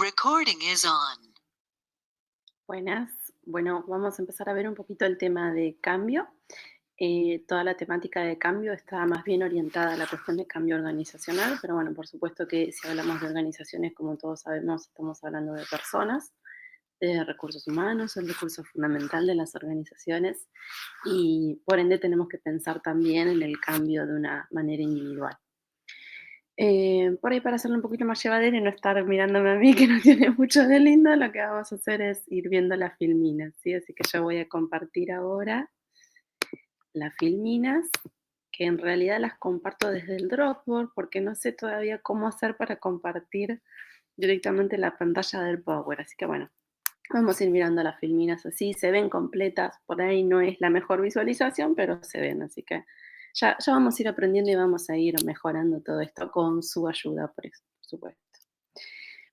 Recording is on. Buenas. Bueno, vamos a empezar a ver un poquito el tema de cambio. Toda la temática de cambio está más bien orientada a la cuestión de cambio organizacional, pero bueno, por supuesto que si hablamos de organizaciones, como todos sabemos, estamos hablando de personas, de recursos humanos, el recurso fundamental de las organizaciones y por ende tenemos que pensar también en el cambio de una manera individual. Por ahí para hacerlo un poquito más llevadero y no estar mirándome a mí, que no tiene mucho de lindo, lo que vamos a hacer es ir viendo las filminas, ¿sí? Así que yo voy a compartir ahora las filminas, que en realidad las comparto desde el Dropbox, porque no sé todavía cómo hacer para compartir directamente la pantalla del Power. Así que bueno, vamos a ir mirando las filminas así, se ven completas, por ahí no es la mejor visualización, pero se ven, así que ya vamos a ir aprendiendo y vamos a ir mejorando todo esto con su ayuda, por supuesto.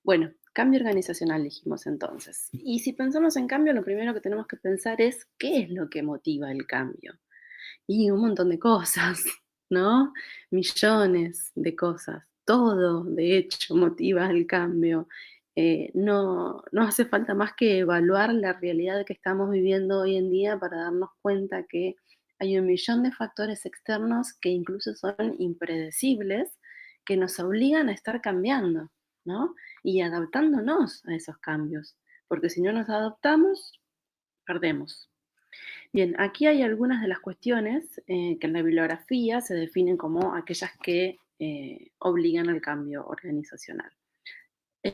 Bueno, cambio organizacional dijimos entonces. Y si pensamos en cambio, lo primero que tenemos que pensar es qué es lo que motiva el cambio. Y un montón de cosas, ¿no? Millones de cosas. Todo, de hecho, motiva el cambio. No hace falta más que evaluar la realidad que estamos viviendo hoy en día para darnos cuenta que hay un millón de factores externos que incluso son impredecibles, que nos obligan a estar cambiando, ¿no? Y adaptándonos a esos cambios, porque si no nos adaptamos, perdemos. Bien, aquí hay algunas de las cuestiones que en la bibliografía se definen como aquellas que obligan al cambio organizacional.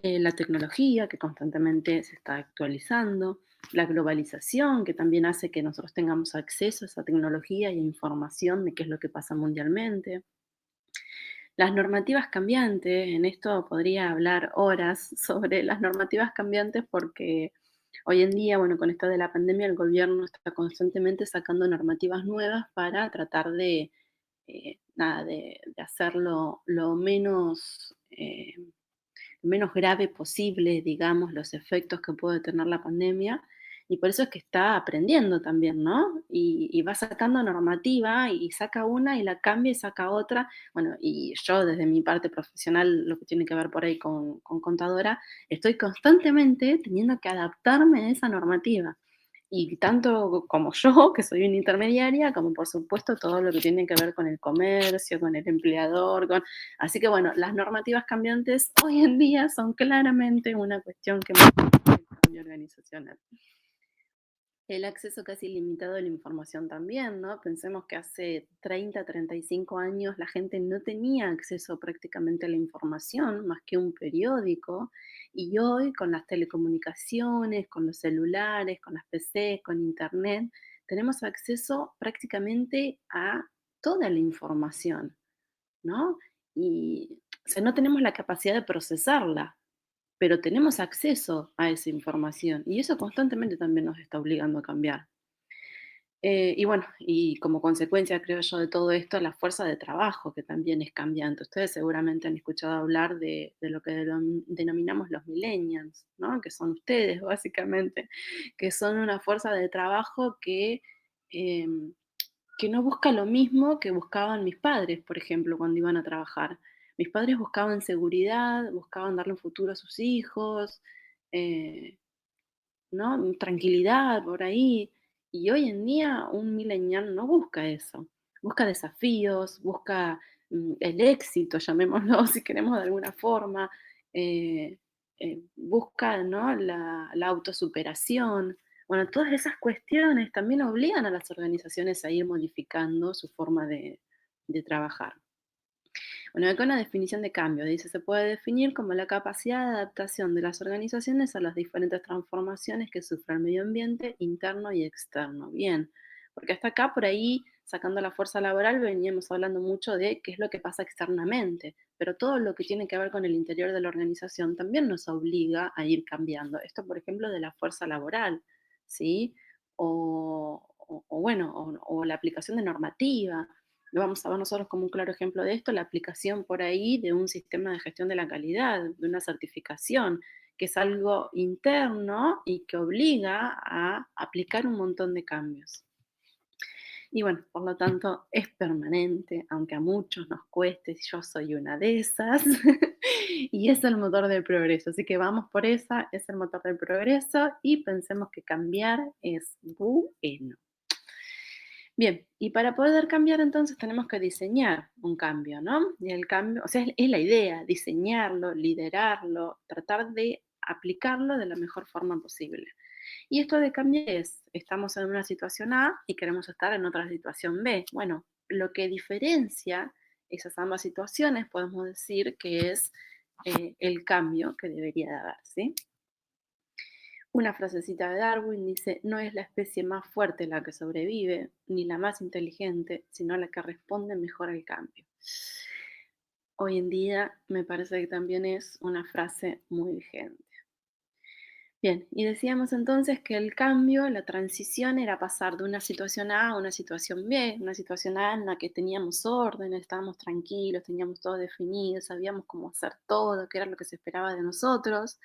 La tecnología, que constantemente se está actualizando, la globalización, que también hace que nosotros tengamos acceso a esa tecnología y a información de qué es lo que pasa mundialmente. Las normativas cambiantes, en esto podría hablar horas sobre las normativas cambiantes porque hoy en día, bueno, con esto de la pandemia, el gobierno está constantemente sacando normativas nuevas para tratar de, nada, de hacerlo lo menos grave posible, digamos, los efectos que puede tener la pandemia. Y por eso es que está aprendiendo también, ¿no? Y va sacando normativa y saca una y la cambia y saca otra. Bueno, y yo desde mi parte profesional, lo que tiene que ver por ahí con contadora, estoy constantemente teniendo que adaptarme a esa normativa. Y tanto como yo, que soy una intermediaria, como por supuesto todo lo que tiene que ver con el comercio, con el empleador, así que bueno, las normativas cambiantes hoy en día son claramente una cuestión que marca el cambio organizacional. El acceso casi ilimitado a la información también, ¿no? Pensemos que hace 30, 35 años la gente no tenía acceso prácticamente a la información más que un periódico y hoy con las telecomunicaciones, con los celulares, con las PC, con internet, tenemos acceso prácticamente a toda la información, ¿no? Y o sea, no tenemos la capacidad de procesarla, pero tenemos acceso a esa información y eso constantemente también nos está obligando a cambiar. Y bueno, y como consecuencia, creo yo, de todo esto, la fuerza de trabajo, que también es cambiante. Ustedes seguramente han escuchado hablar de lo que denominamos los millennials, ¿no? Que son ustedes, básicamente, que son una fuerza de trabajo em, que no busca lo mismo que buscaban mis padres, por ejemplo, cuando iban a trabajar. Mis padres buscaban seguridad, buscaban darle un futuro a sus hijos, eh, ¿no? Tranquilidad por ahí. Y hoy en día un millennial no busca eso. Busca desafíos, busca el éxito, llamémoslo si queremos de alguna forma. eh, Busca, ¿no? La autosuperación. Bueno, todas esas cuestiones también obligan a las organizaciones a ir modificando su forma de trabajar. Bueno, acá una definición de cambio. Dice, se puede definir como la capacidad de adaptación de las organizaciones a las diferentes transformaciones que sufre el medio ambiente interno y externo. Bien, porque hasta acá por ahí, sacando la fuerza laboral, veníamos hablando mucho de qué es lo que pasa externamente, pero todo lo que tiene que ver con el interior de la organización también nos obliga a ir cambiando. Esto, por ejemplo, de la fuerza laboral, ¿sí? O bueno, o la aplicación de normativa. Lo vamos a ver nosotros como un claro ejemplo de esto, la aplicación por ahí de un sistema de gestión de la calidad, de una certificación, que es algo interno y que obliga a aplicar un montón de cambios. Y bueno, por lo tanto, es permanente, aunque a muchos nos cueste, yo soy una de esas. Y es el motor del progreso. Así que vamos por esa, es el motor del progreso y pensemos que cambiar es bueno. Bien, y para poder cambiar entonces tenemos que diseñar un cambio, ¿no? Y el cambio, o sea, es la idea, diseñarlo, liderarlo, tratar de aplicarlo de la mejor forma posible. Y esto de cambiar es, estamos en una situación A y queremos estar en otra situación B. Bueno, lo que diferencia esas ambas situaciones podemos decir que es el cambio que debería de haber, ¿sí? Una frasecita de Darwin dice, no es la especie más fuerte la que sobrevive, ni la más inteligente, sino la que responde mejor al cambio. Hoy en día me parece que también es una frase muy vigente. Bien, y decíamos entonces que el cambio, la transición era pasar de una situación A a una situación B, una situación A en la que teníamos orden, estábamos tranquilos, teníamos todo definido, sabíamos cómo hacer todo, qué era lo que se esperaba de nosotros,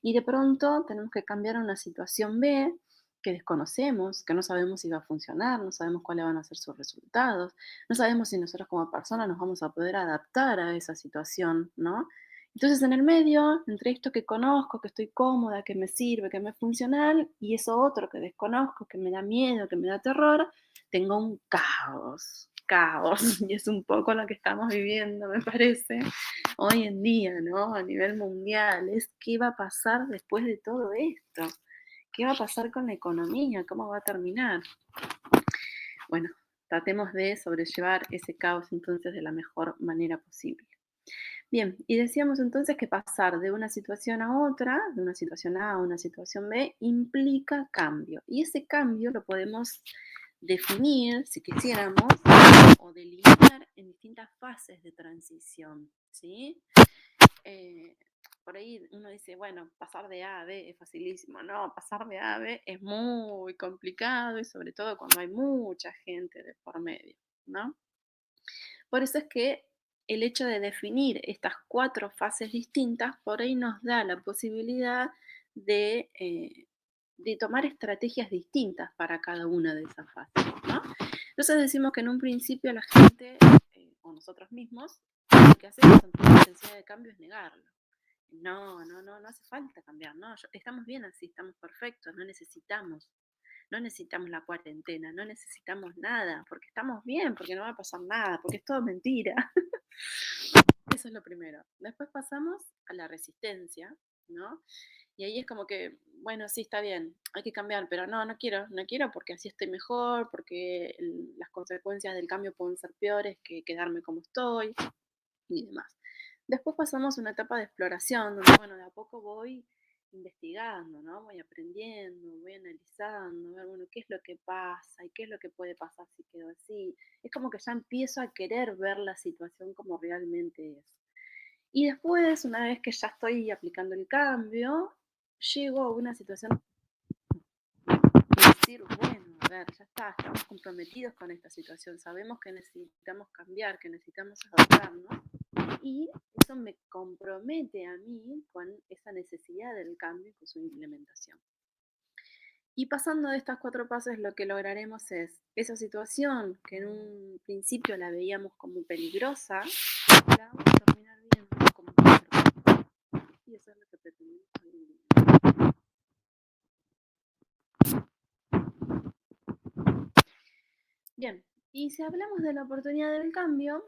y de pronto tenemos que cambiar a una situación B que desconocemos, que no sabemos si va a funcionar, no sabemos cuáles van a ser sus resultados, no sabemos si nosotros como personas nos vamos a poder adaptar a esa situación, ¿no? Entonces, en el medio, entre esto que conozco, que estoy cómoda, que me sirve, que me es funcional, y eso otro que desconozco, que me da miedo, que me da terror, tengo un caos, caos. Y es un poco lo que estamos viviendo, me parece, hoy en día, ¿no? A nivel mundial. Es qué va a pasar después de todo esto. ¿Qué va a pasar con la economía? ¿Cómo va a terminar? Bueno, tratemos de sobrellevar ese caos entonces de la mejor manera posible. Bien, y decíamos entonces que pasar de una situación a otra, de una situación A a una situación B, implica cambio. Y ese cambio lo podemos definir, si quisiéramos, o delimitar en distintas fases de transición, ¿sí? Eh, por ahí uno dice, bueno, pasar de A a B es facilísimo. No, pasar de A a B es muy complicado y sobre todo cuando hay mucha gente de por medio, ¿no? Por eso es que el hecho de definir estas 4 fases distintas por ahí nos da la posibilidad de tomar estrategias distintas para cada una de esas fases, ¿no? Entonces decimos que en un principio la gente, o nosotros mismos, lo que hacemos ante la necesidad de cambio es negarlo. No, no, no, no hace falta cambiar, no, estamos bien así, estamos perfectos, no necesitamos la cuarentena, no necesitamos nada, porque estamos bien, porque no va a pasar nada, porque es todo mentira. Eso es lo primero. Después pasamos a la resistencia, ¿no? Y ahí es como que, bueno, sí, está bien, hay que cambiar, pero no, no quiero porque así estoy mejor, porque las consecuencias del cambio pueden ser peores que quedarme como estoy y demás. Después pasamos a una etapa de exploración, donde, bueno, de a poco voy investigando, ¿no? Voy aprendiendo, voy analizando, a ver, bueno, qué es lo que pasa y qué es lo que puede pasar si quedo así. Es como que ya empiezo a querer ver la situación como realmente es. Y después, una vez que ya estoy aplicando el cambio, llego a una situación de decir, bueno, a ver, ya está, estamos comprometidos con esta situación, sabemos que necesitamos cambiar, que necesitamos adaptarnos, y eso me compromete a mí con esa necesidad del cambio y con su implementación. Y pasando de estas 4 fases, lo que lograremos es esa situación que en un principio la veíamos como peligrosa, la vamos a terminar viendo como oportunidad. Y eso es lo que pretendemos hoy en día. Bien, y si hablamos de la oportunidad del cambio,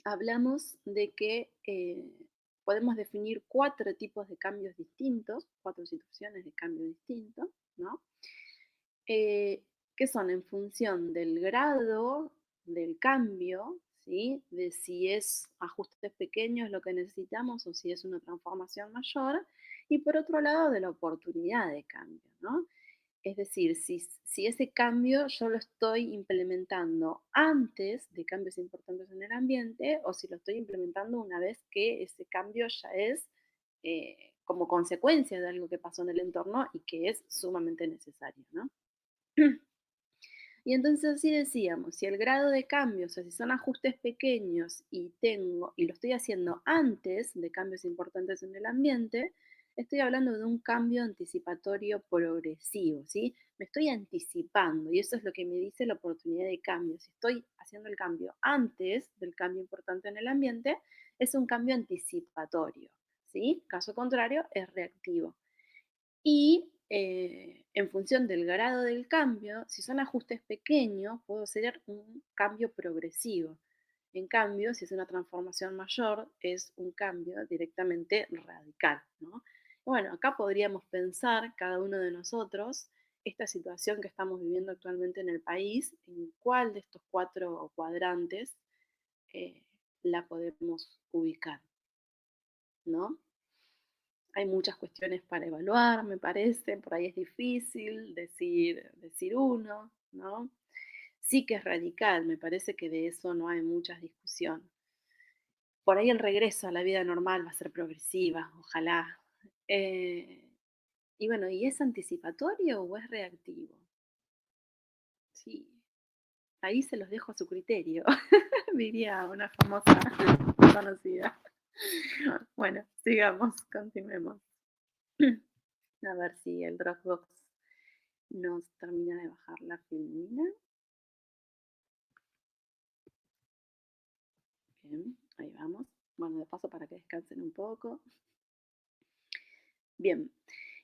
hablamos de que podemos definir 4 tipos de cambios distintos, 4 situaciones de cambio distintos, ¿no? Que son en función del grado del cambio, ¿sí? De si es ajustes pequeños lo que necesitamos o si es una transformación mayor, y por otro lado de la oportunidad de cambio, ¿no? Es decir, si ese cambio yo lo estoy implementando antes de cambios importantes en el ambiente o si lo estoy implementando una vez que ese cambio ya es como consecuencia de algo que pasó en el entorno y que es sumamente necesario, ¿no? Y entonces así decíamos, si el grado de cambio, o sea, si son ajustes pequeños y lo estoy haciendo antes de cambios importantes en el ambiente, estoy hablando de un cambio anticipatorio progresivo, ¿sí? Me estoy anticipando y eso es lo que me dice la oportunidad de cambio. Si estoy haciendo el cambio antes del cambio importante en el ambiente, es un cambio anticipatorio, ¿sí? Caso contrario, es reactivo. Y en función del grado del cambio, si son ajustes pequeños, puedo hacer un cambio progresivo. En cambio, si es una transformación mayor, es un cambio directamente radical, ¿no? Bueno, acá podríamos pensar cada uno de nosotros esta situación que estamos viviendo actualmente en el país, en cuál de estos 4 cuadrantes eh, la podemos ubicar, ¿no? Hay muchas cuestiones para evaluar, me parece, por ahí es difícil decir uno, ¿no? Sí que es radical, me parece que de eso no hay mucha discusión. Por ahí el regreso a la vida normal va a ser progresiva, ojalá. Eh, y bueno, ¿y es anticipatorio o es reactivo? Sí, ahí se los dejo a su criterio, diría una famosa conocida. Bueno, sigamos, continuemos. A ver si el Dropbox nos termina de bajar la filmina. Bien, ahí vamos. Bueno, de paso para que descansen un poco. Bien,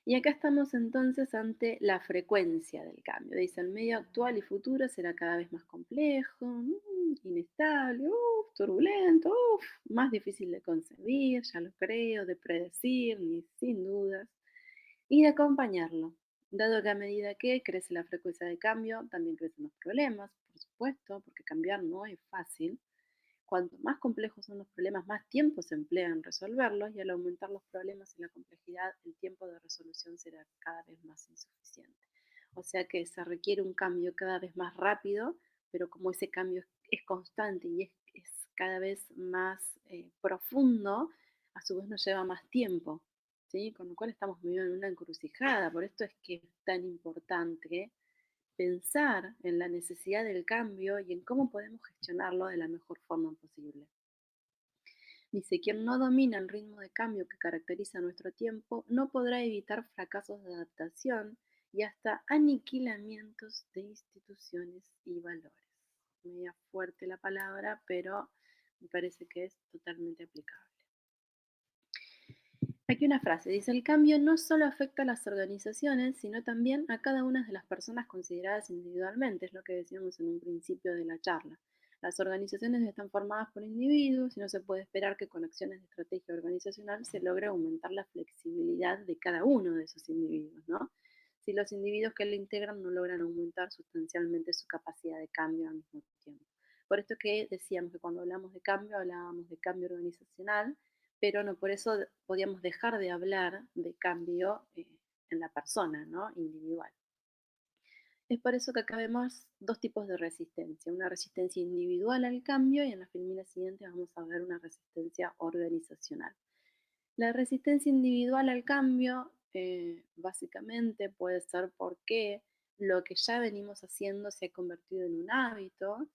y acá estamos entonces ante la frecuencia del cambio. Dice, el medio actual y futuro será cada vez más complejo, inestable, turbulento, más difícil de concebir, ya lo creo, de predecir, ni sin dudas, y de acompañarlo. Dado que a medida que crece la frecuencia de cambio, también crecen los problemas, por supuesto, porque cambiar no es fácil. Cuanto más complejos son los problemas, más tiempo se emplea en resolverlos y al aumentar los problemas y la complejidad, el tiempo de resolución será cada vez más insuficiente. O sea que se requiere un cambio cada vez más rápido, pero como ese cambio es constante y es cada vez más profundo, a su vez nos lleva más tiempo, ¿sí? Con lo cual estamos viviendo en una encrucijada. Por esto es que es tan importante pensar en la necesidad del cambio y en cómo podemos gestionarlo de la mejor forma posible. Dice, quien no domina el ritmo de cambio que caracteriza nuestro tiempo no podrá evitar fracasos de adaptación y hasta aniquilamientos de instituciones y valores. Media fuerte la palabra, pero me parece que es totalmente aplicable. Aquí una frase, dice, el cambio no solo afecta a las organizaciones, sino también a cada una de las personas consideradas individualmente, es lo que decíamos en un principio de la charla. Las organizaciones están formadas por individuos y no se puede esperar que con acciones de estrategia organizacional se logre aumentar la flexibilidad de cada uno de esos individuos, ¿no? Si los individuos que lo integran no logran aumentar sustancialmente su capacidad de cambio al mismo tiempo. Por esto que decíamos que cuando hablamos de cambio, hablábamos de cambio organizacional, pero no por eso podíamos dejar de hablar de cambio en la persona, ¿no? Individual. Es por eso que acá vemos 2 tipos de resistencia, una resistencia individual al cambio y en la filmina siguiente vamos a ver una resistencia organizacional. La resistencia individual al cambio básicamente puede ser porque lo que ya venimos haciendo se ha convertido en un hábito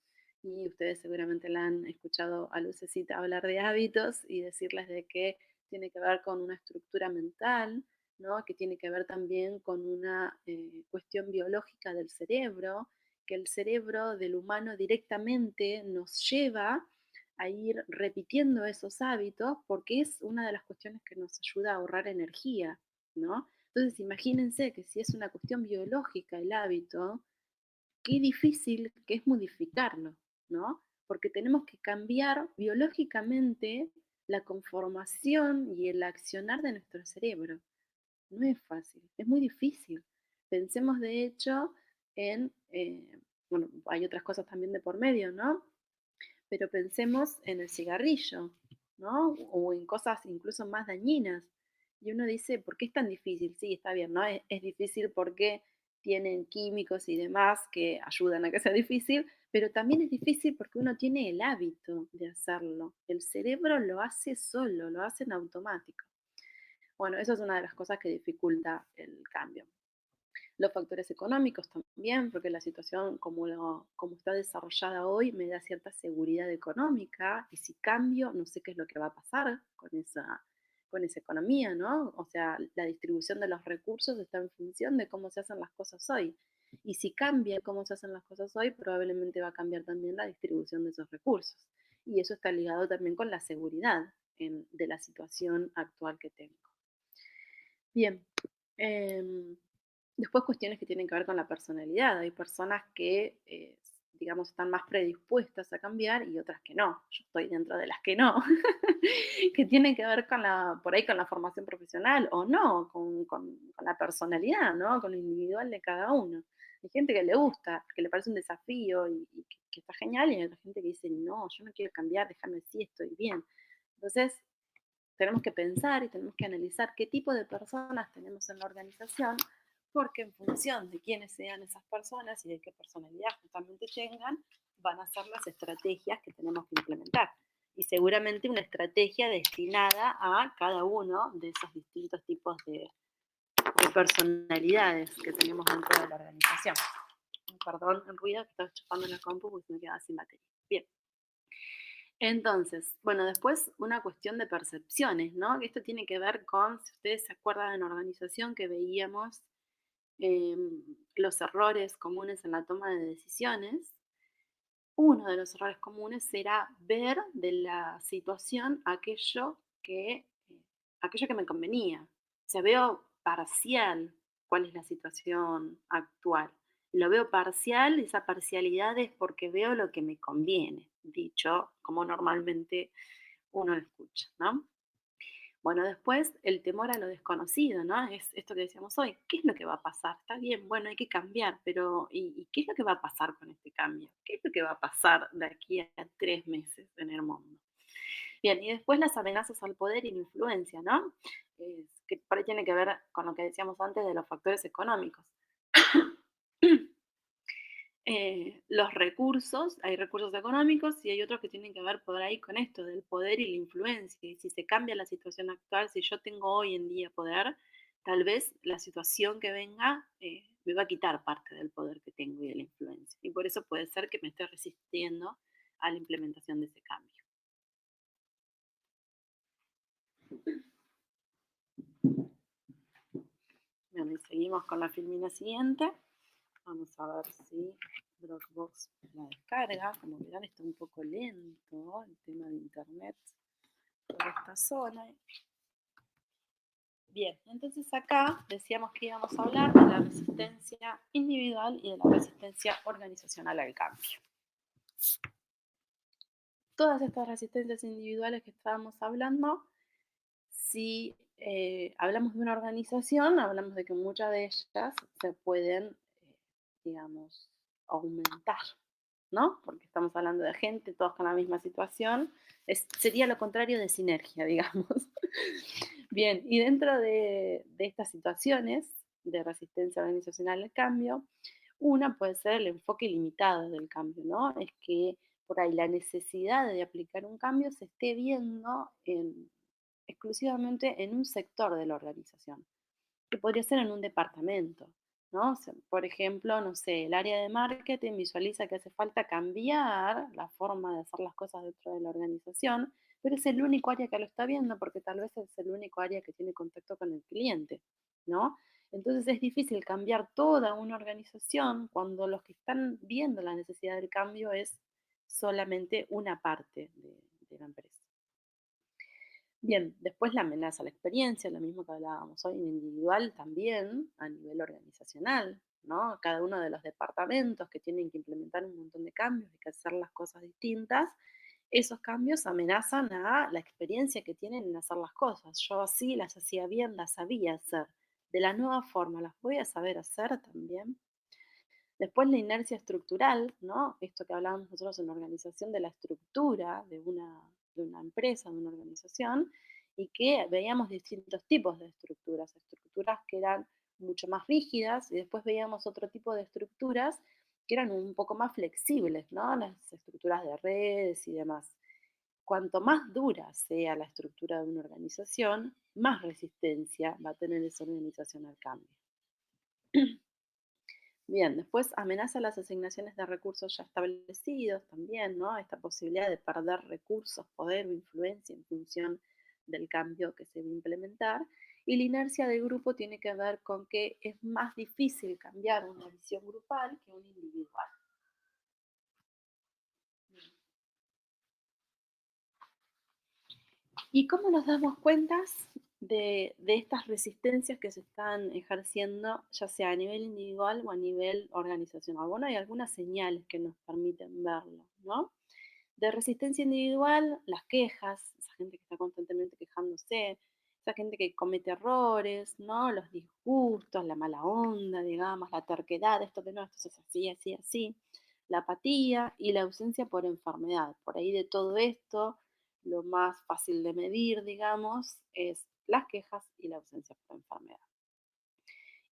y ustedes seguramente la han escuchado a Lucecita hablar de hábitos y decirles de que tiene que ver con una estructura mental, ¿no? Que tiene que ver también con una cuestión biológica del cerebro, que el cerebro del humano directamente nos lleva a ir repitiendo esos hábitos porque es una de las cuestiones que nos ayuda a ahorrar energía, ¿no? Entonces imagínense que si es una cuestión biológica el hábito, qué difícil que es modificarlo, ¿no? Porque tenemos que cambiar biológicamente la conformación y el accionar de nuestro cerebro. No es fácil, es muy difícil. Pensemos de hecho en, bueno, hay otras cosas también de por medio, ¿no? Pero pensemos en el cigarrillo, ¿no? O en cosas incluso más dañinas. Y uno dice, ¿por qué es tan difícil? Sí, está bien, ¿no? Es difícil porque tienen químicos y demás que ayudan a que sea difícil, pero también es difícil porque uno tiene el hábito de hacerlo. El cerebro lo hace solo, lo hace en automático. Bueno, eso es una de las cosas que dificulta el cambio. Los factores económicos también, porque la situación como está desarrollada hoy me da cierta seguridad económica y si cambio no sé qué es lo que va a pasar con esa economía, ¿no? O sea, la distribución de los recursos está en función de cómo se hacen las cosas hoy. Y si cambia cómo se hacen las cosas hoy, probablemente va a cambiar también la distribución de esos recursos. y eso está ligado también con la seguridad de la situación actual que tengo. Bien, em, después cuestiones que tienen que ver con la personalidad. Hay personas que, digamos, están más predispuestas a cambiar y otras que no. Yo estoy dentro de las que no, que tienen que ver con por ahí con la formación profesional o no, con la personalidad, ¿no? Con lo individual de cada uno. Hay gente que le gusta, que le parece un desafío y que está genial, y hay otra gente que dice, no, yo no quiero cambiar, déjame así, estoy bien. Entonces, tenemos que pensar y tenemos que analizar qué tipo de personas tenemos en la organización, porque en función de quiénes sean esas personas y de qué personalidad justamente tengan, van a ser las estrategias que tenemos que implementar. Y seguramente una estrategia destinada a cada uno de esos distintos tipos de personalidades que tenemos dentro de la organización. Perdón el ruido que estaba chupando en la compu porque se me quedaba sin batería. Bien. Entonces, bueno, después una cuestión de percepciones, ¿no? Esto tiene que ver con, si ustedes se acuerdan en la organización que veíamos los errores comunes en la toma de decisiones, uno de los errores comunes era ver de la situación aquello que me convenía. O sea, veo parcial cuál es la situación actual. Lo veo parcial, esa parcialidad es porque veo lo que me conviene, dicho como normalmente uno lo escucha, ¿no? Bueno, después el temor a lo desconocido, ¿no? Es esto que decíamos hoy, ¿qué es lo que va a pasar? Está bien, bueno, hay que cambiar, pero ¿y qué es lo que va a pasar con este cambio? ¿Qué es lo que va a pasar de aquí a 3 meses en el mundo? Bien, y después las amenazas al poder y la influencia, ¿no? Que por ahí tiene que ver con lo que decíamos antes de los factores económicos. Los recursos, hay recursos económicos y hay otros que tienen que ver por ahí con esto, del poder y la influencia. Y si se cambia la situación actual, si yo tengo hoy en día poder, tal vez la situación que venga me va a quitar parte del poder que tengo y de la influencia. Y por eso puede ser que me esté resistiendo a la implementación de ese cambio. Bueno, y seguimos con la filmina siguiente. Vamos a ver si Dropbox la descarga. Como verán, está un poco lento el tema de internet por esta zona. Bien, entonces acá decíamos que íbamos a hablar de la resistencia individual y de la resistencia organizacional al cambio. Todas estas resistencias individuales que estábamos hablando, si hablamos de una organización, hablamos de que muchas de ellas se pueden, digamos, aumentar, ¿no? Porque estamos hablando de gente, todos con la misma situación. Sería lo contrario de sinergia, digamos. Bien, y dentro de estas situaciones de resistencia organizacional al cambio, una puede ser el enfoque limitado del cambio, ¿no? Es que por ahí la necesidad de aplicar un cambio se esté viendo exclusivamente en un sector de la organización, que podría ser en un departamento, ¿no? O sea, por ejemplo, no sé, el área de marketing visualiza que hace falta cambiar la forma de hacer las cosas dentro de la organización, pero es el único área que lo está viendo porque tal vez es el único área que tiene contacto con el cliente, ¿no? Entonces es difícil cambiar toda una organización cuando los que están viendo la necesidad del cambio es solamente una parte de la empresa. Bien, después la amenaza a la experiencia, lo mismo que hablábamos hoy en individual, también a nivel organizacional, ¿no? Cada uno de los departamentos que tienen que implementar un montón de cambios y que hacer las cosas distintas, esos cambios amenazan a la experiencia que tienen en hacer las cosas. Yo así las hacía bien, las sabía hacer. De la nueva forma, las voy a saber hacer también. Después la inercia estructural, ¿no? Esto que hablábamos nosotros en la organización de la estructura de una empresa, de una organización, y que veíamos distintos tipos de estructuras que eran mucho más rígidas, y después veíamos otro tipo de estructuras que eran un poco más flexibles, ¿no? Las estructuras de redes y demás. Cuanto más dura sea la estructura de una organización, más resistencia va a tener esa organización al cambio. Bien, después amenaza las asignaciones de recursos ya establecidos también, ¿no? Esta posibilidad de perder recursos, poder o influencia en función del cambio que se va a implementar. Y la inercia del grupo tiene que ver con que es más difícil cambiar una visión grupal que una individual. ¿Y cómo nos damos cuentas de estas resistencias que se están ejerciendo, ya sea a nivel individual o a nivel organizacional? Bueno, hay algunas señales que nos permiten verlo, ¿no? De resistencia individual, las quejas, esa gente que está constantemente quejándose, esa gente que comete errores, ¿no? Los disgustos, la mala onda, digamos, la terquedad, esto de no, esto es así, así, así, la apatía y la ausencia por enfermedad. Por ahí de todo esto, lo más fácil de medir, digamos, es las quejas y la ausencia por enfermedad.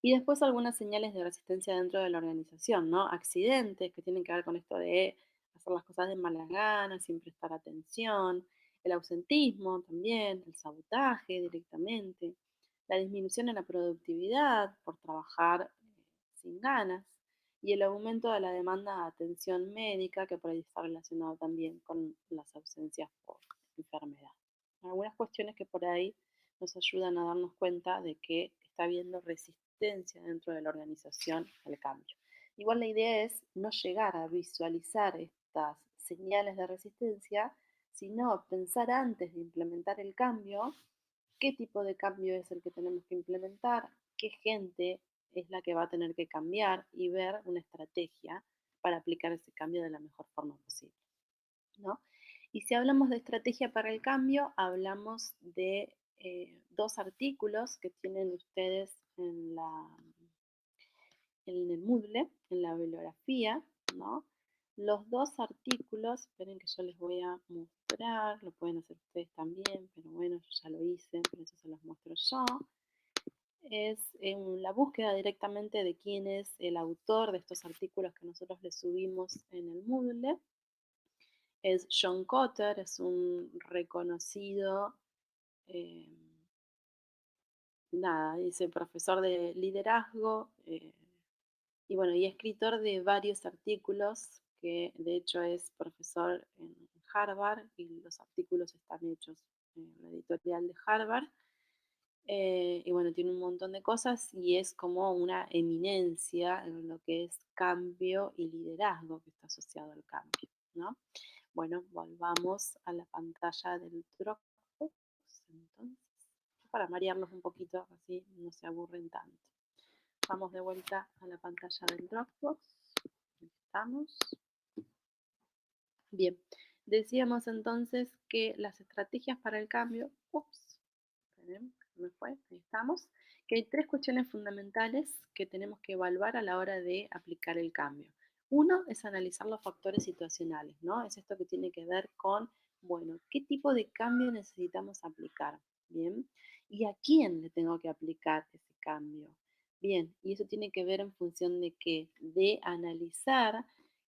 Y después algunas señales de resistencia dentro de la organización, ¿no? Accidentes que tienen que ver con esto de hacer las cosas de mala gana, sin prestar atención, el ausentismo también, el sabotaje directamente, la disminución en la productividad por trabajar sin ganas y el aumento de la demanda de atención médica que por ahí está relacionado también con las ausencias por enfermedad. Algunas cuestiones que por ahí nos ayudan a darnos cuenta de que está habiendo resistencia dentro de la organización al cambio. Igual la idea es no llegar a visualizar estas señales de resistencia, sino pensar antes de implementar el cambio, qué tipo de cambio es el que tenemos que implementar, qué gente es la que va a tener que cambiar y ver una estrategia para aplicar ese cambio de la mejor forma posible, ¿no? Y si hablamos de estrategia para el cambio, hablamos de dos artículos que tienen ustedes en el Moodle, en la bibliografía, ¿no? Los dos artículos, esperen que yo les voy a mostrar, lo pueden hacer ustedes también, pero bueno, yo ya lo hice, por eso se los muestro yo. Es la búsqueda directamente de quién es el autor de estos artículos que nosotros les subimos en el Moodle. Es John Kotter, es un reconocido, eh, nada, dice profesor de liderazgo y bueno, y escritor de varios artículos, que de hecho es profesor en Harvard y los artículos están hechos en la editorial de Harvard. Y bueno, tiene un montón de cosas y es como una eminencia en lo que es cambio y liderazgo que está asociado al cambio, ¿no? Bueno, volvamos a la pantalla del Dropbox, entonces, para marearlos un poquito, así no se aburren tanto. Vamos de vuelta a la pantalla del Dropbox. Ahí estamos. Bien, decíamos entonces que las estrategias para el cambio, esperen, me fue, ahí estamos, que hay tres cuestiones fundamentales que tenemos que evaluar a la hora de aplicar el cambio. Uno es analizar los factores situacionales, ¿no? Es esto que tiene que ver con, bueno, ¿qué tipo de cambio necesitamos aplicar? Bien, ¿y a quién le tengo que aplicar ese cambio? Bien, y eso tiene que ver en función de qué, de analizar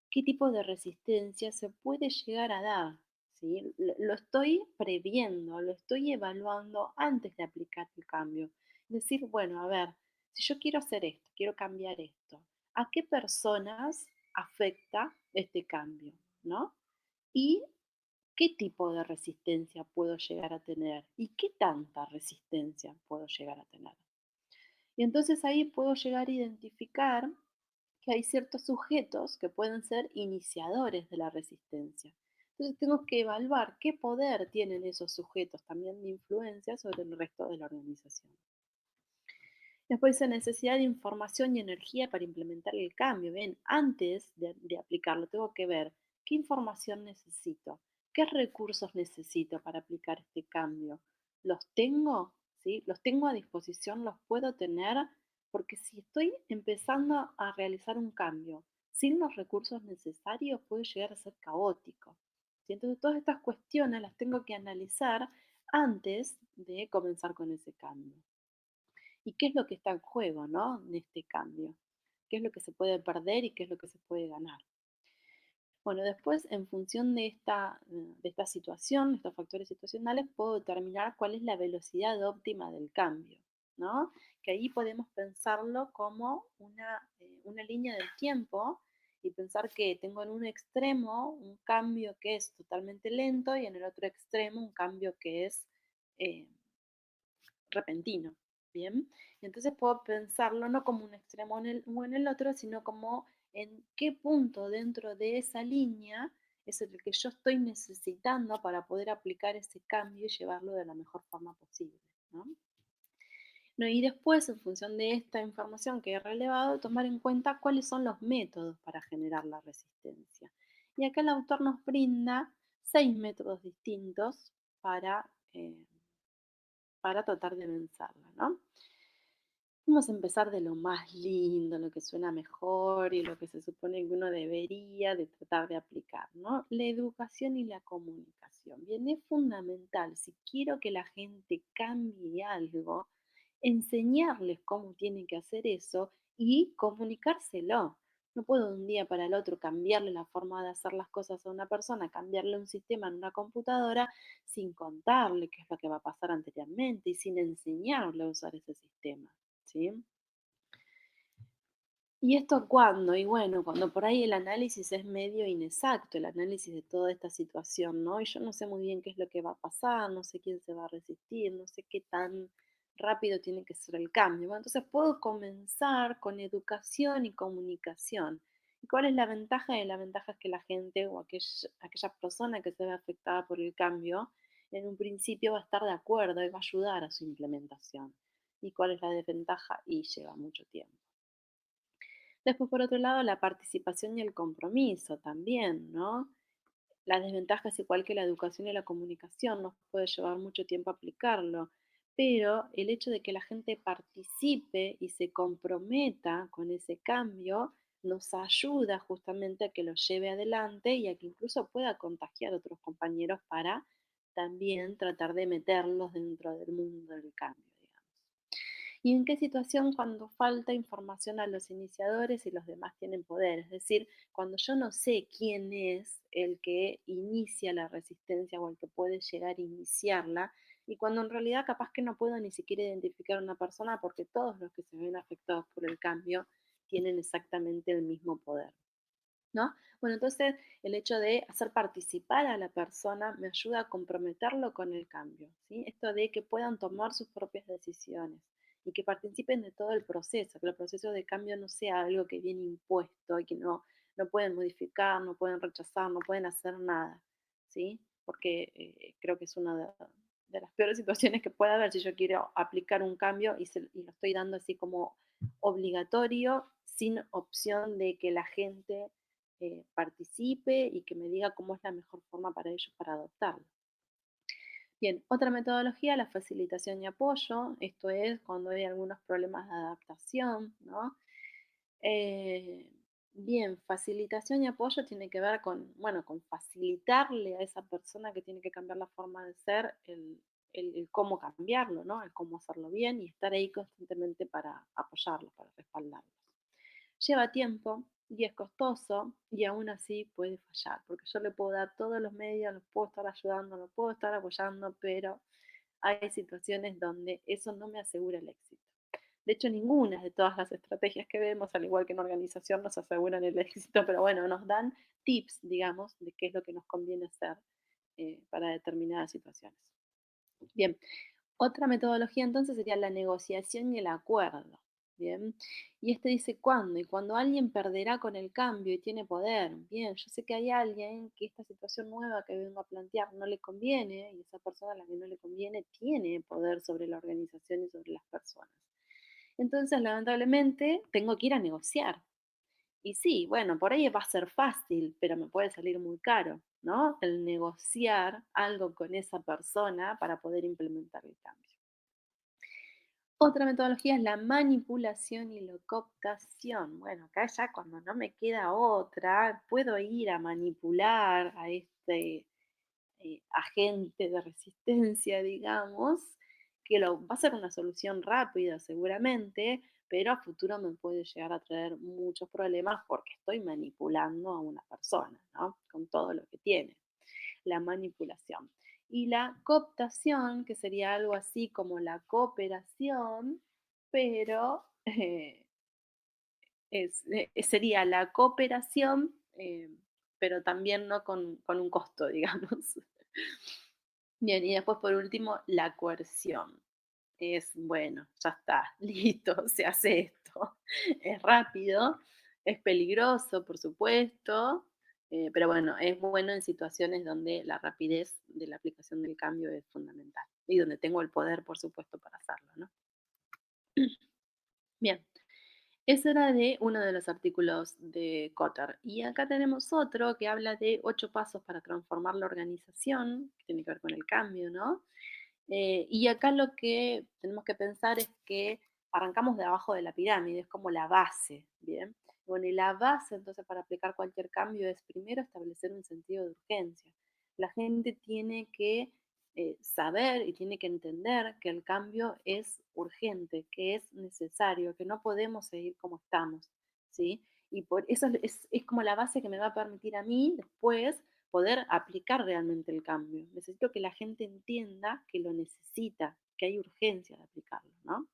qué tipo de resistencia se puede llegar a dar. ¿Sí? Lo estoy previendo, lo estoy evaluando antes de aplicar el cambio. Es decir, bueno, a ver, si yo quiero hacer esto, quiero cambiar esto, ¿a qué personas afecta este cambio? ¿No? ¿Y qué tipo de resistencia puedo llegar a tener? ¿Y qué tanta resistencia puedo llegar a tener? Y entonces ahí puedo llegar a identificar que hay ciertos sujetos que pueden ser iniciadores de la resistencia. Entonces tengo que evaluar qué poder tienen esos sujetos también de influencia sobre el resto de la organización. Después dice necesidad de información y energía para implementar el cambio. Ven, antes de aplicarlo tengo que ver qué información necesito, qué recursos necesito para aplicar este cambio. ¿Los tengo? ¿Sí? ¿Los tengo a disposición? ¿Los puedo tener? Porque si estoy empezando a realizar un cambio sin los recursos necesarios, puede llegar a ser caótico. ¿Sí? Entonces todas estas cuestiones las tengo que analizar antes de comenzar con ese cambio. ¿Y qué es lo que está en juego, ¿no? En este cambio? ¿Qué es lo que se puede perder y qué es lo que se puede ganar? Bueno, después, en función de esta situación, de estos factores situacionales, puedo determinar cuál es la velocidad óptima del cambio, ¿no? Que ahí podemos pensarlo como una línea del tiempo y pensar que tengo en un extremo un cambio que es totalmente lento y en el otro extremo un cambio que es eh, repentino, ¿bien? Entonces puedo pensarlo no como un extremo o en el otro, sino como en qué punto dentro de esa línea es el que yo estoy necesitando para poder aplicar ese cambio y llevarlo de la mejor forma posible, ¿no? No, y después, en función de esta información que he relevado, tomar en cuenta cuáles son los métodos para generar la resistencia. Y acá el autor nos brinda 6 métodos distintos para, eh, para tratar de vencerla, ¿no? Vamos a empezar de lo más lindo, lo que suena mejor y lo que se supone que uno debería de tratar de aplicar, ¿no? La educación y la comunicación. Bien, es fundamental, si quiero que la gente cambie algo, enseñarles cómo tienen que hacer eso y comunicárselo. No puedo de un día para el otro cambiarle la forma de hacer las cosas a una persona, cambiarle un sistema en una computadora sin contarle qué es lo que va a pasar anteriormente y sin enseñarle a usar ese sistema. ¿Sí? ¿Y esto cuándo? Y bueno, cuando por ahí el análisis es medio inexacto, el análisis de toda esta situación, ¿no? Y yo no sé muy bien qué es lo que va a pasar, no sé quién se va a resistir, no sé qué tan rápido tiene que ser el cambio. Bueno, entonces puedo comenzar con educación y comunicación. ¿Y cuál es la ventaja? Y la ventaja es que la gente o aquella persona que se ve afectada por el cambio, en un principio va a estar de acuerdo y va a ayudar a su implementación. ¿Y cuál es la desventaja? Y lleva mucho tiempo. Después, por otro lado, la participación y el compromiso también, ¿no? La desventaja es igual que la educación y la comunicación, nos puede llevar mucho tiempo aplicarlo, pero el hecho de que la gente participe y se comprometa con ese cambio nos ayuda justamente a que lo lleve adelante y a que incluso pueda contagiar a otros compañeros para también tratar de meterlos dentro del mundo del cambio, digamos. ¿Y en qué situación cuando falta información a los iniciadores y los demás tienen poder? Es decir, cuando yo no sé quién es el que inicia la resistencia o el que puede llegar a iniciarla, y cuando en realidad capaz que no puedo ni siquiera identificar a una persona porque todos los que se ven afectados por el cambio tienen exactamente el mismo poder. ¿No? Bueno, entonces el hecho de hacer participar a la persona me ayuda a comprometerlo con el cambio, ¿sí? Esto de que puedan tomar sus propias decisiones y que participen de todo el proceso, que el proceso de cambio no sea algo que viene impuesto y que no pueden modificar, no pueden rechazar, no pueden hacer nada, ¿sí? Porque creo que es una de las peores situaciones que puede haber si yo quiero aplicar un cambio y lo estoy dando así como obligatorio, sin opción de que la gente participe y que me diga cómo es la mejor forma para ellos para adoptarlo. Bien, otra metodología, la facilitación y apoyo. Esto es cuando hay algunos problemas de adaptación, ¿no? Eh, bien, facilitación y apoyo tiene que ver con, bueno, con facilitarle a esa persona que tiene que cambiar la forma de ser el cómo cambiarlo, ¿no? El cómo hacerlo bien y estar ahí constantemente para apoyarlos, para respaldarlos. Lleva tiempo y es costoso y aún así puede fallar, porque yo le puedo dar todos los medios, los puedo estar ayudando, los puedo estar apoyando, pero hay situaciones donde eso no me asegura el éxito. De hecho, ninguna de todas las estrategias que vemos, al igual que en organización, nos aseguran el éxito, pero bueno, nos dan tips, digamos, de qué es lo que nos conviene hacer para determinadas situaciones. Bien, otra metodología entonces sería la negociación y el acuerdo. Bien, y este dice cuándo, y cuando alguien perderá con el cambio y tiene poder. Bien, yo sé que hay alguien que esta situación nueva que vengo a plantear no le conviene, y esa persona a la que no le conviene tiene poder sobre la organización y sobre las personas. Entonces, lamentablemente, tengo que ir a negociar. Y sí, bueno, por ahí va a ser fácil, pero me puede salir muy caro, ¿no? El negociar algo con esa persona para poder implementar el cambio. Otra metodología es la manipulación y la cooptación. Bueno, acá ya cuando no me queda otra, puedo ir a manipular a este agente de resistencia, digamos, que va a ser una solución rápida seguramente, pero a futuro me puede llegar a traer muchos problemas porque estoy manipulando a una persona, ¿no? Con todo lo que tiene, la manipulación. Y la cooptación, que sería algo así como la cooperación, pero sería la cooperación, pero también no con un costo, digamos. Bien, y después por último, la coerción. Es, bueno, ya está, listo, se hace esto. Es rápido, es peligroso, por supuesto, Pero bueno, es bueno en situaciones donde la rapidez de la aplicación del cambio es fundamental y donde tengo el poder, por supuesto, para hacerlo, ¿no? Bien, ese era de uno de los artículos de Kotter. Y acá tenemos otro que habla de 8 pasos para transformar la organización, que tiene que ver con el cambio, ¿no? Y acá lo que tenemos que pensar es que arrancamos de abajo de la pirámide, es como la base, ¿bien? Bueno, y la base entonces para aplicar cualquier cambio es primero establecer un sentido de urgencia. La gente tiene que saber y tiene que entender que el cambio es urgente, que es necesario, que no podemos seguir como estamos, ¿sí? Y por eso es como la base que me va a permitir a mí después poder aplicar realmente el cambio. Necesito que la gente entienda que lo necesita, que hay urgencia de aplicarlo, ¿no?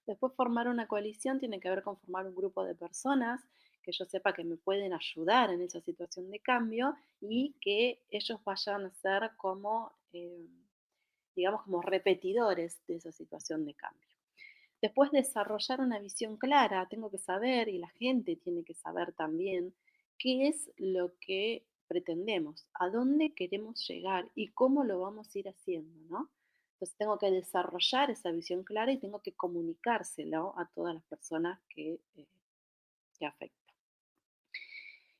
Después formar una coalición tiene que ver con formar un grupo de personas que yo sepa que me pueden ayudar en esa situación de cambio y que ellos vayan a ser como, digamos, como repetidores de esa situación de cambio. Después desarrollar una visión clara, tengo que saber y la gente tiene que saber también qué es lo que pretendemos, a dónde queremos llegar y cómo lo vamos a ir haciendo, ¿no? Entonces tengo que desarrollar esa visión clara y tengo que comunicárselo a todas las personas que afecta.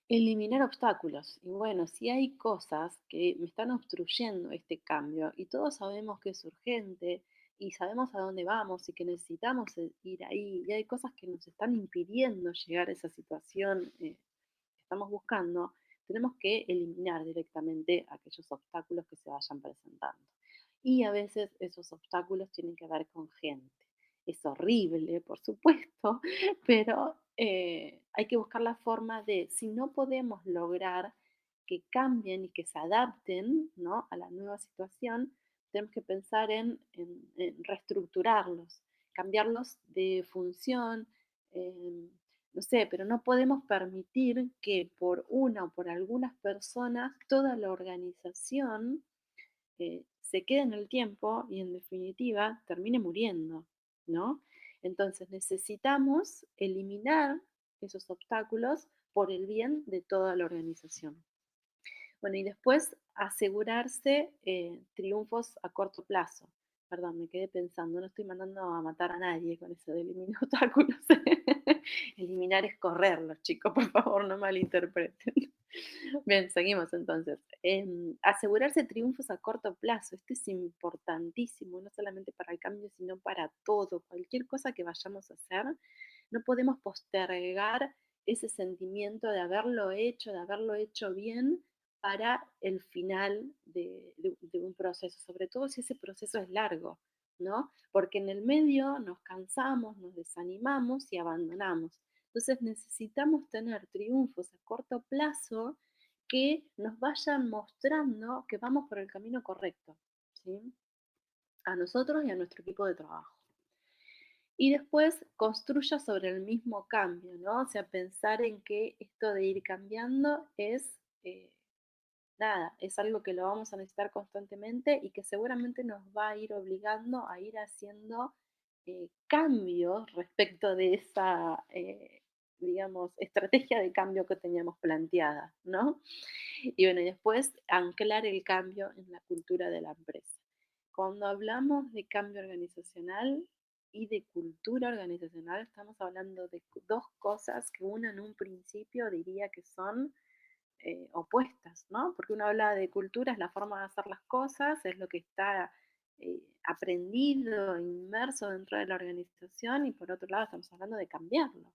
Eliminar obstáculos. Y bueno, si hay cosas que me están obstruyendo este cambio y todos sabemos que es urgente y sabemos a dónde vamos y que necesitamos ir ahí y hay cosas que nos están impidiendo llegar a esa situación que estamos buscando, tenemos que eliminar directamente aquellos obstáculos que se vayan presentando. Y a veces esos obstáculos tienen que ver con gente. Es horrible, por supuesto, pero hay que buscar la forma de, si no podemos lograr que cambien y que se adapten, ¿no?, a la nueva situación, tenemos que pensar en reestructurarlos, cambiarlos de función, no sé, pero no podemos permitir que por una o por algunas personas toda la organización se quede en el tiempo y en definitiva termine muriendo, ¿no? Entonces necesitamos eliminar esos obstáculos por el bien de toda la organización. Bueno, y después asegurarse triunfos a corto plazo. Perdón, me quedé pensando, no estoy mandando a matar a nadie con eso de eliminar obstáculos. Eliminar es correrlos, chicos, por favor, no malinterpreten. Bien, seguimos entonces. Asegurarse triunfos a corto plazo. Esto es importantísimo, no solamente para el cambio, sino para todo. Cualquier cosa que vayamos a hacer, no podemos postergar ese sentimiento de haberlo hecho bien para el final de un proceso, sobre todo si ese proceso es largo, ¿no? Porque en el medio nos cansamos, nos desanimamos y abandonamos. Entonces necesitamos tener triunfos a corto plazo que nos vayan mostrando que vamos por el camino correcto, ¿sí? A nosotros y a nuestro equipo de trabajo. Y después construya sobre el mismo cambio, ¿no? O sea, pensar en que esto de ir cambiando es, nada, es algo que lo vamos a necesitar constantemente y que seguramente nos va a ir obligando a ir haciendo cambios respecto de esa, digamos, estrategia de cambio que teníamos planteada, ¿no? Y bueno, y después anclar el cambio en la cultura de la empresa. Cuando hablamos de cambio organizacional y de cultura organizacional, estamos hablando de dos cosas que una en un principio diría que son opuestas, ¿no? Porque uno habla de cultura, es la forma de hacer las cosas, es lo que está aprendido, inmerso dentro de la organización, y por otro lado estamos hablando de cambiarlo.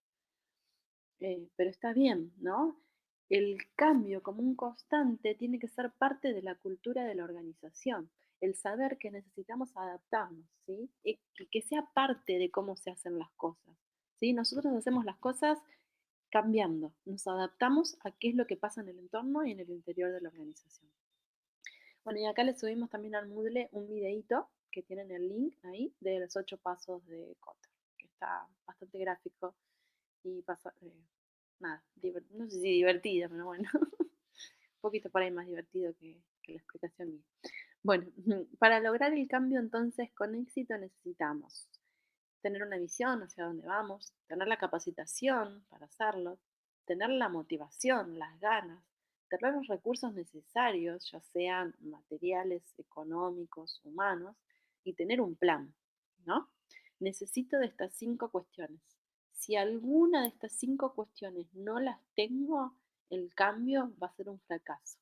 Pero está bien, ¿no? El cambio como un constante tiene que ser parte de la cultura de la organización, el saber que necesitamos adaptarnos, ¿sí? Y que sea parte de cómo se hacen las cosas, ¿sí? Nosotros hacemos las cosas cambiando, nos adaptamos a qué es lo que pasa en el entorno y en el interior de la organización. Bueno, y acá le subimos también al Moodle un videíto que tienen el link ahí de los 8 pasos de Kotter, que está bastante gráfico y pasa, nada, no sé si divertido, pero bueno, un poquito por ahí más divertido que la explicación mía. Bueno, para lograr el cambio entonces con éxito necesitamos tener una visión hacia dónde vamos, tener la capacitación para hacerlo, tener la motivación, las ganas, tener los recursos necesarios, ya sean materiales, económicos, humanos, y tener un plan, ¿no? Necesito de estas 5 cuestiones. Si alguna de estas 5 cuestiones no las tengo, el cambio va a ser un fracaso,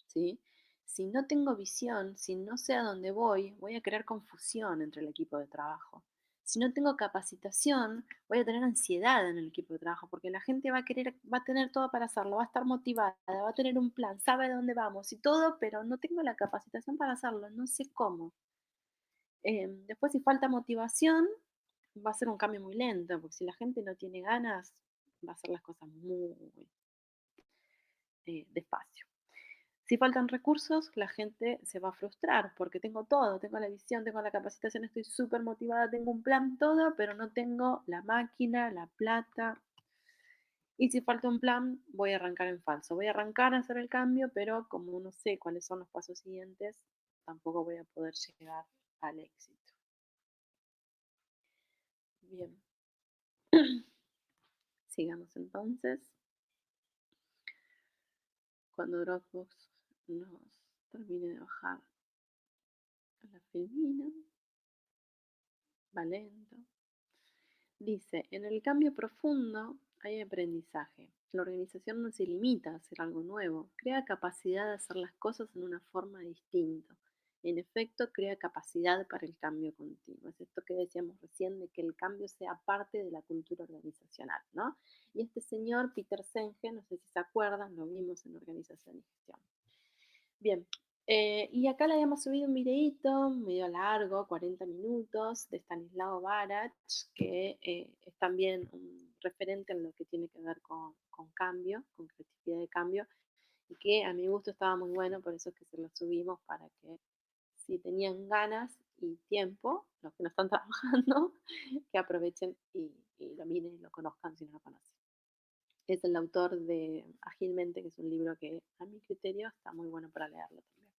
¿sí? Si no tengo visión, si no sé a dónde voy a crear confusión entre el equipo de trabajo. Si no tengo capacitación, voy a tener ansiedad en el equipo de trabajo, porque la gente va a querer, va a tener todo para hacerlo, va a estar motivada, va a tener un plan, sabe a dónde vamos y todo, pero no tengo la capacitación para hacerlo, no sé cómo. Después, si falta motivación, va a ser un cambio muy lento, porque si la gente no tiene ganas, va a hacer las cosas muy despacio. Si faltan recursos, la gente se va a frustrar porque tengo todo, tengo la visión, tengo la capacitación, estoy súper motivada, tengo un plan, todo, pero no tengo la máquina, la plata. Y si falta un plan, voy a arrancar en falso. Voy a arrancar a hacer el cambio, pero como no sé cuáles son los pasos siguientes, tampoco voy a poder llegar al éxito. Bien, sigamos entonces. Cuando Dropbox nos termine de bajar la filmina, va lento. Dice, en el cambio profundo hay aprendizaje. La organización no se limita a hacer algo nuevo, crea capacidad de hacer las cosas en una forma distinta. En efecto, crea capacidad para el cambio continuo. Es esto que decíamos recién de que el cambio sea parte de la cultura organizacional, ¿no? Y este señor, Peter Senge, no sé si se acuerdan, lo vimos en Organización y Gestión. Bien, y acá le habíamos subido un videíto medio largo, 40 minutos, de Stanislao Barach, que es también un referente en lo que tiene que ver con cambio, con creatividad de cambio, y que a mi gusto estaba muy bueno, por eso es que se lo subimos para que si tenían ganas y tiempo, los que no están trabajando, que aprovechen y lo miren y lo conozcan si no lo conocen. Es el autor de Ágilmente, que es un libro que a mi criterio está muy bueno para leerlo también.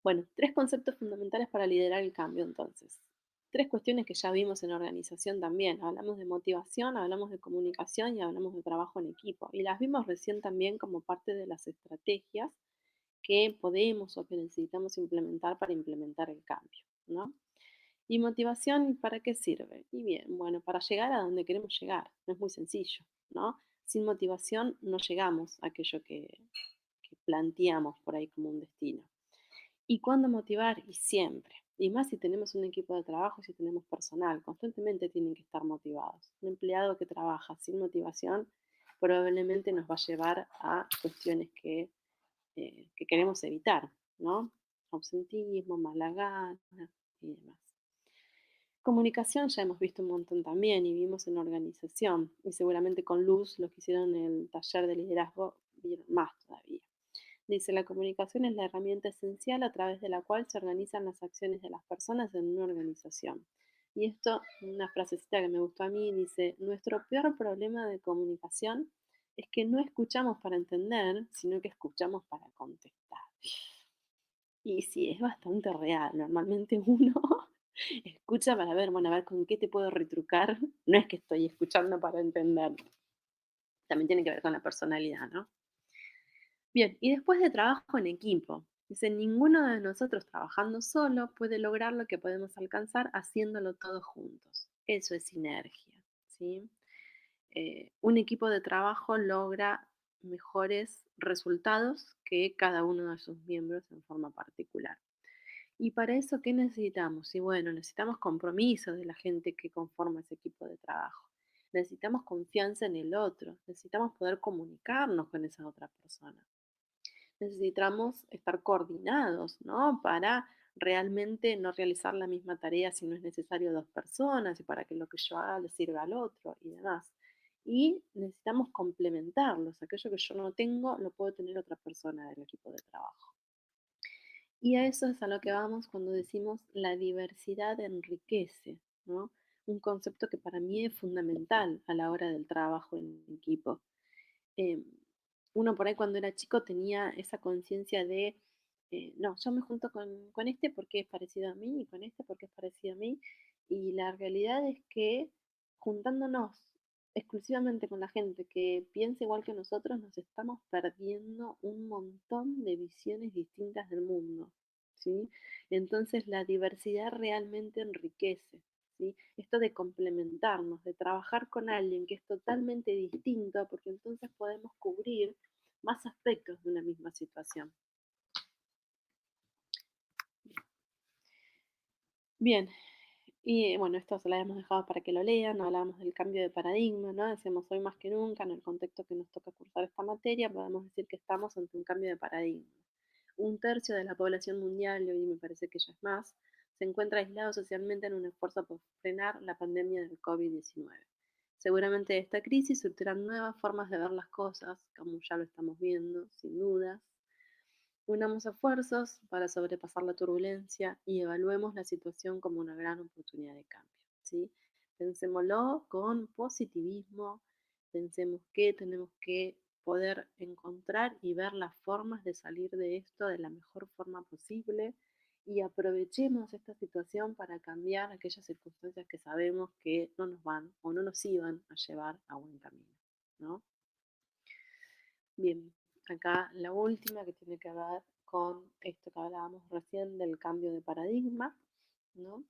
Bueno, 3 conceptos fundamentales para liderar el cambio entonces. 3 cuestiones que ya vimos en organización también. Hablamos de motivación, hablamos de comunicación y hablamos de trabajo en equipo. Y las vimos recién también como parte de las estrategias que podemos o que necesitamos implementar para implementar el cambio, ¿no? ¿Y motivación para qué sirve? Y bien, bueno, para llegar a donde queremos llegar. Es muy sencillo, ¿no? Sin motivación no llegamos a aquello que planteamos por ahí como un destino. ¿Y cuándo motivar? Y siempre. Y más si tenemos un equipo de trabajo, si tenemos personal, constantemente tienen que estar motivados. Un empleado que trabaja sin motivación probablemente nos va a llevar a cuestiones que queremos evitar, ¿no? Ausentismo, mala gana y demás. Comunicación ya hemos visto un montón también y vimos en organización y seguramente con Luz, los que hicieron el taller de liderazgo, vieron más todavía. Dice, la comunicación es la herramienta esencial a través de la cual se organizan las acciones de las personas en una organización. Y esto, una frasecita que me gustó a mí, dice, nuestro peor problema de comunicación es que no escuchamos para entender, sino que escuchamos para contestar. Y sí, es bastante real. Normalmente uno escucha para ver, bueno, a ver con qué te puedo retrucar. No es que estoy escuchando para entender. También tiene que ver con la personalidad, ¿no? Bien, y después de trabajo en equipo. Dice, ninguno de nosotros trabajando solo puede lograr lo que podemos alcanzar haciéndolo todos juntos. Eso es sinergia, ¿sí? Un equipo de trabajo logra mejores resultados que cada uno de sus miembros en forma particular. ¿Y para eso qué necesitamos? Y bueno, necesitamos compromiso de la gente que conforma ese equipo de trabajo. Necesitamos confianza en el otro. Necesitamos poder comunicarnos con esa otra persona. Necesitamos estar coordinados, ¿no? Para realmente no realizar la misma tarea si no es necesario 2 personas y para que lo que yo haga le sirva al otro y demás. Y necesitamos complementarlos. Aquello que yo no tengo lo puede tener otra persona del equipo de trabajo. Y a eso es a lo que vamos cuando decimos la diversidad enriquece, ¿no? Un concepto que para mí es fundamental a la hora del trabajo en equipo. Eh, Uno por ahí cuando era chico tenía esa conciencia de, no, yo me junto con este porque es parecido a mí y con este porque es parecido a mí. Y la realidad es que juntándonos exclusivamente con la gente que piensa igual que nosotros, nos estamos perdiendo un montón de visiones distintas del mundo, ¿sí? Entonces la diversidad realmente enriquece, ¿sí? Esto de complementarnos, de trabajar con alguien que es totalmente distinto, porque entonces podemos cubrir más aspectos de una misma situación. Bien, y bueno, esto se lo habíamos dejado para que lo lean, hablábamos del cambio de paradigma, ¿no? Decíamos hoy más que nunca, en el contexto que nos toca cursar esta materia, podemos decir que estamos ante un cambio de paradigma. Un tercio de la población mundial, y hoy me parece que ya es más, se encuentra aislado socialmente en un esfuerzo por frenar la pandemia del COVID-19. Seguramente de esta crisis surgirán nuevas formas de ver las cosas, como ya lo estamos viendo, sin dudas. Unamos esfuerzos para sobrepasar la turbulencia y evaluemos la situación como una gran oportunidad de cambio, ¿sí? Pensémoslo con positivismo, pensemos que tenemos que poder encontrar y ver las formas de salir de esto de la mejor forma posible y aprovechemos esta situación para cambiar aquellas circunstancias que sabemos que no nos van o no nos iban a llevar a buen camino, ¿no? Bien, acá la última que tiene que ver con esto que hablábamos recién del cambio de paradigma, ¿no?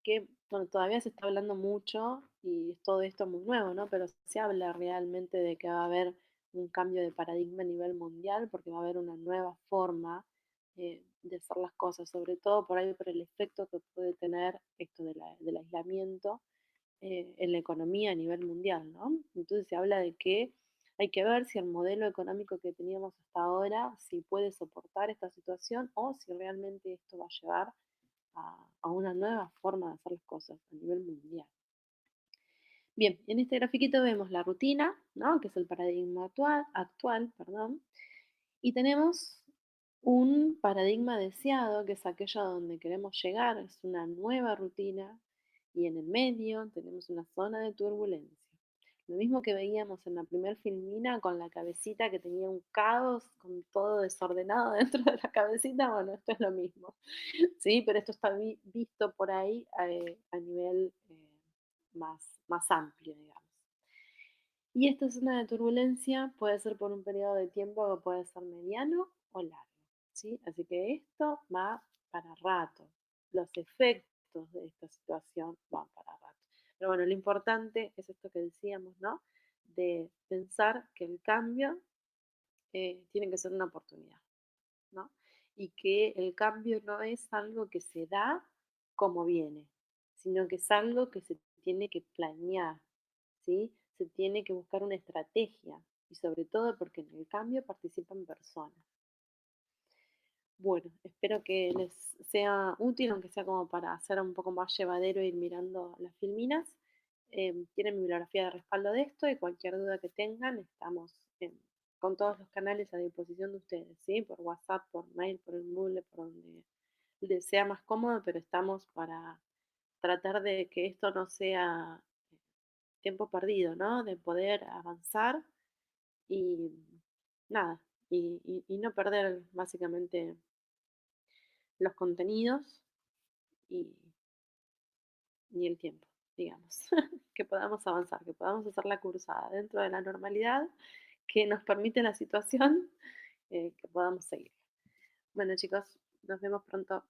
Que bueno, todavía se está hablando mucho y todo esto es muy nuevo, ¿no? Pero se habla realmente de que va a haber un cambio de paradigma a nivel mundial porque va a haber una nueva forma de hacer las cosas, sobre todo por ahí por el efecto que puede tener esto del aislamiento en la economía a nivel mundial, ¿no? Entonces se habla de que hay que ver si el modelo económico que teníamos hasta ahora, si puede soportar esta situación o si realmente esto va a llevar a una nueva forma de hacer las cosas a nivel mundial. Bien, en este grafiquito vemos la rutina, ¿no? Que es el paradigma actual, perdón, y tenemos un paradigma deseado, que es aquello a donde queremos llegar, es una nueva rutina, y en el medio tenemos una zona de turbulencia. Lo mismo que veíamos en la primer filmina con la cabecita que tenía un caos, con todo desordenado dentro de la cabecita, bueno, esto es lo mismo, ¿sí? Pero esto está visto por ahí a nivel más amplio, digamos. Y esta zona de turbulencia puede ser por un periodo de tiempo que puede ser mediano o largo, ¿sí? Así que esto va para rato. Los efectos de esta situación van para rato. Pero bueno, lo importante es esto que decíamos, ¿no? De pensar que el cambio tiene que ser una oportunidad, ¿no? Y que el cambio no es algo que se da como viene, sino que es algo que se tiene que planear, ¿sí? Se tiene que buscar una estrategia y sobre todo porque en el cambio participan personas. Bueno, espero que les sea útil, aunque sea como para hacer un poco más llevadero e ir mirando las filminas. Tienen bibliografía de respaldo de esto y cualquier duda que tengan, estamos con todos los canales a disposición de ustedes, ¿sí? Por WhatsApp, por mail, por el Moodle, por donde les sea más cómodo, pero estamos para tratar de que esto no sea tiempo perdido, ¿no? De poder avanzar y nada, y no perder básicamente los contenidos y, ni el tiempo, digamos. Que podamos avanzar, que podamos hacer la cursada dentro de la normalidad que nos permite la situación, que podamos seguir. Bueno, chicos, nos vemos pronto.